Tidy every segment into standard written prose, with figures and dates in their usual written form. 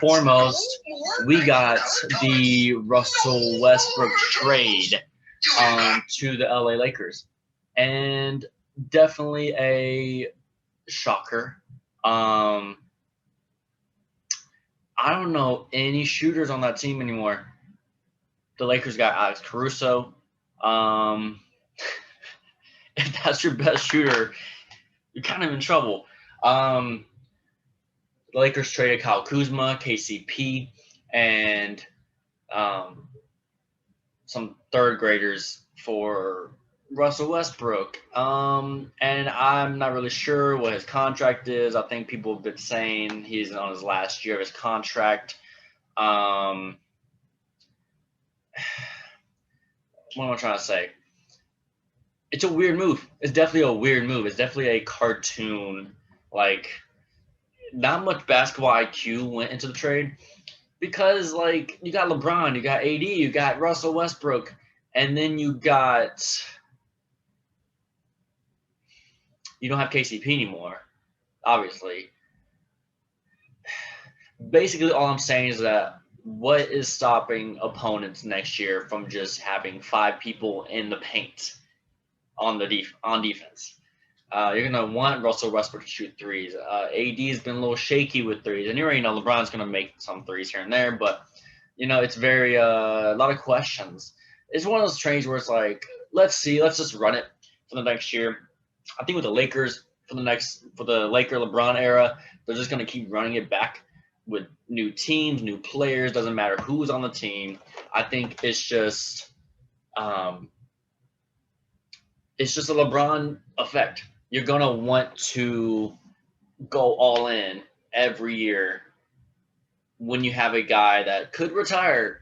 foremost, we got the Russell Westbrook trade to the LA Lakers, and definitely a shocker. Um, I don't know any shooters on that team anymore. The Lakers got Alex Caruso. If that's your best shooter, you're kind of in trouble. The Lakers traded Kyle Kuzma, KCP, and some third graders for Russell Westbrook. And I'm not really sure what his contract is. I think people have been saying he's on his last year of his contract. What am I trying to say? It's a weird move. It's definitely a weird move. It's definitely a cartoon. Like, not much basketball IQ went into the trade because, like, you got LeBron, you got AD, you got Russell Westbrook, and then you don't have KCP anymore, obviously. Basically, all I'm saying is that what is stopping opponents next year from just having 5 people in the paint on defense? You're going to want Russell Westbrook to shoot threes. AD has been a little shaky with threes, and you already know LeBron's going to make some threes here and there, but it's very a lot of questions. It's one of those trades where it's like, let's just run it for the next year. I think with the Lakers for the Laker LeBron era, they're just going to keep running it back with new teams, new players. Doesn't matter who's on the team. I think it's just a LeBron effect. You're going to want to go all in every year when you have a guy that could retire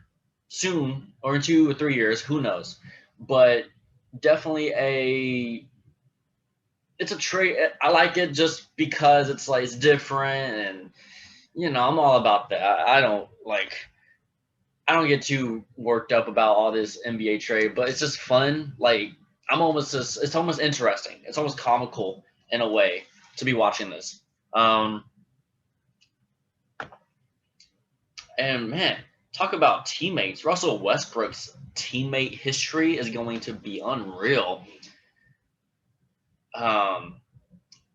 soon or in 2 or 3 years, who knows. But definitely it's a trade. I like it just because it's like it's different, and I'm all about that. I don't get too worked up about all this NBA trade, but it's just fun. Like, it's almost interesting. It's almost comical in a way to be watching this. And man, talk about teammates. Russell Westbrook's teammate history is going to be unreal.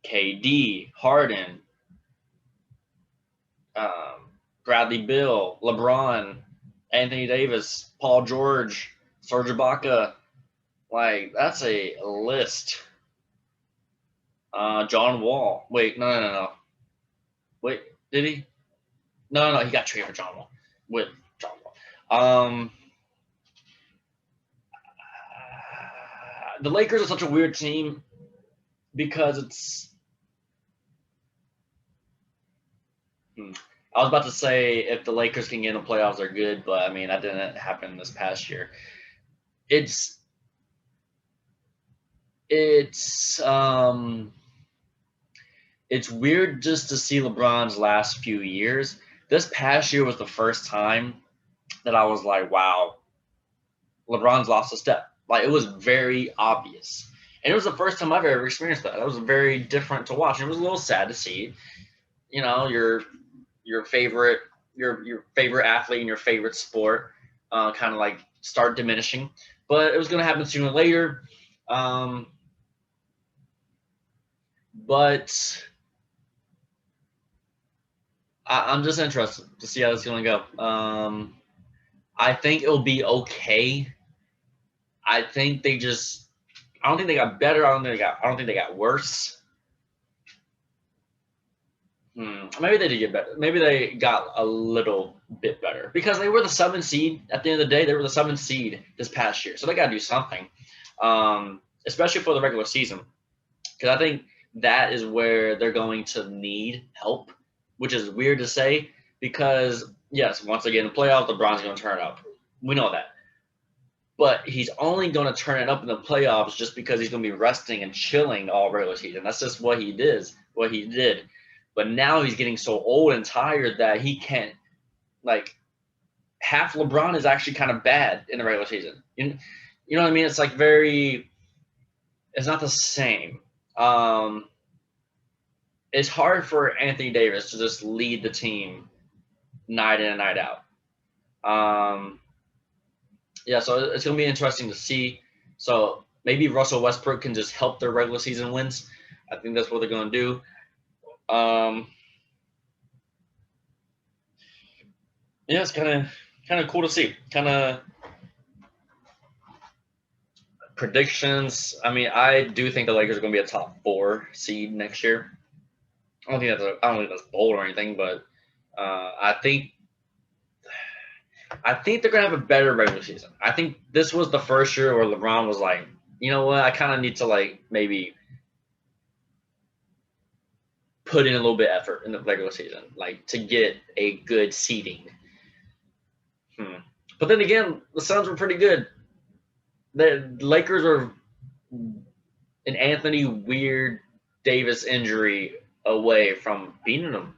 KD, Harden, Bradley Beal, LeBron, Anthony Davis, Paul George, Serge Ibaka. Like, that's a list. John Wall. Wait, no. Wait, did he? No, he got traded for John Wall. With John Wall. The Lakers are such a weird team because it's. I was about to say if the Lakers can get in the playoffs, they're good, but I mean that didn't happen this past year. It's weird just to see LeBron's last few years. This past year was the first time that I was like, wow, LeBron's lost a step. Like, it was very obvious. And it was the first time I've ever experienced that. It was very different to watch. It was a little sad to see, your favorite athlete in your favorite sport kind of like start diminishing. But it was going to happen sooner or later. But I'm just interested to see how this is going to go. I think it'll be okay. I don't think they got better. I don't think they got worse. Maybe they did get better. Maybe they got a little bit better because they were the 7th seed at the end of the day. They were the 7th seed this past year, so they got to do something, especially for the regular season, because I think that is where they're going to need help, which is weird to say because, yes, once they get in the playoffs, LeBron's going to turn it up. We know that. But he's only going to turn it up in the playoffs just because he's going to be resting and chilling all regular season. That's just what he did. But now he's getting so old and tired that he can't, like, half LeBron is actually kind of bad in the regular season. You know what I mean? It's like it's not the same. It's hard for Anthony Davis to just lead the team night in and night out. Yeah, so it's going to be interesting to see. So maybe Russell Westbrook can just help their regular season wins. I think that's what they're going to do. Yeah, it's kind of cool to see. Kind of predictions. I mean, I do think the Lakers are going to be a top 4 seed next year. I don't think that's bold or anything, but I think they're gonna have a better regular season. I think this was the first year where LeBron was like, you know what, I kind of need to like maybe put in a little bit of effort in the regular season, like to get a good seeding. But then again, the Suns were pretty good. The Lakers are an Anthony Weird Davis injury away from beating them.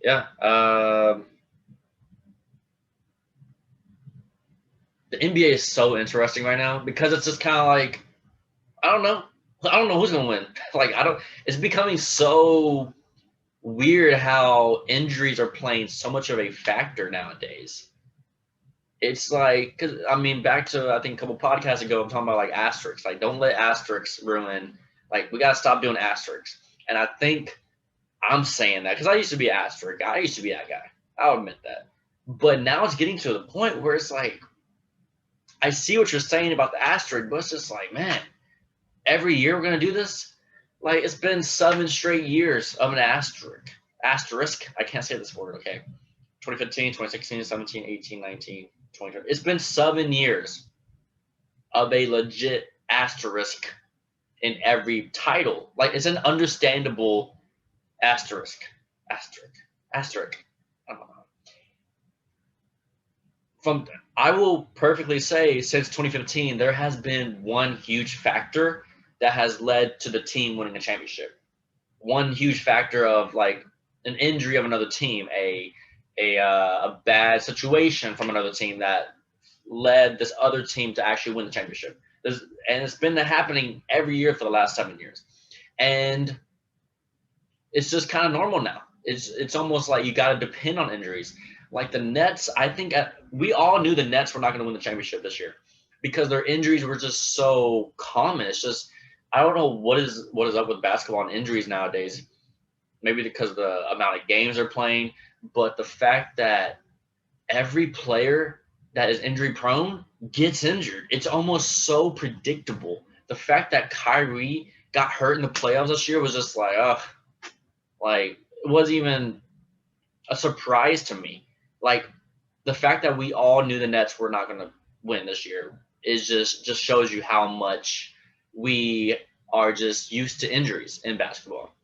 Yeah. The NBA is so interesting right now because it's just kind of like I don't know. I don't know who's gonna win. Like I don't. It's becoming so weird how injuries are playing so much of a factor nowadays. It's like, cause I mean, back to I think a couple podcasts ago, I'm talking about like asterisks. Like, don't let asterisks ruin. Like, we gotta stop doing asterisks. And I think I'm saying that because I used to be an asterisk guy. I used to be that guy. I'll admit that. But now it's getting to the point where it's like, I see what you're saying about the asterisk, but it's just like, man, every year we're gonna do this. Like it's been 7 straight years of an asterisk. Asterisk. I can't say this word. Okay. 2015, 2016, 17, 18, 19, 20. It's been 7 years of a legit asterisk in every title. Like it's an understandable asterisk. Asterisk. I don't know. From I will perfectly say since 2015 there has been one huge factor that has led to the team winning a championship. One huge factor of like an injury of another team, a bad situation from another team that led this other team to actually win the championship. And it's been happening every year for the last 7 years, and it's just kind of normal now. It's almost like you got to depend on injuries. Like the Nets, I think we all knew the Nets were not going to win the championship this year because their injuries were just so common. It's just I don't know what is up with basketball and injuries nowadays. Maybe because of the amount of games they're playing, but the fact that every player that is injury prone gets injured. It's almost so predictable. The fact that Kyrie got hurt in the playoffs this year was just like, like it wasn't even a surprise to me. Like the fact that we all knew the Nets were not going to win this year is just shows you how much we are just used to injuries in basketball.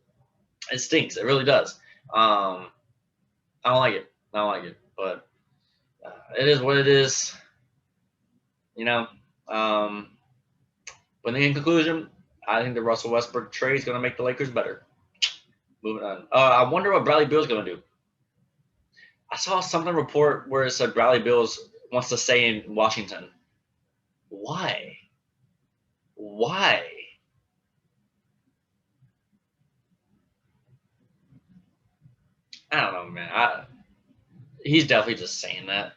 It stinks. It really does. I don't like it. But it is what it is. You know. But in conclusion, I think the Russell Westbrook trade is going to make the Lakers better. Moving on. I wonder what Bradley Beal's going to do. I saw something report where it said Bradley Beal wants to stay in Washington. Why? Why? I don't know, man. He's definitely just saying that.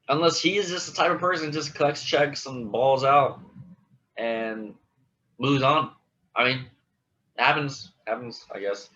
Unless he is just the type of person who just collects checks and balls out and moves on. I mean, happens, I guess.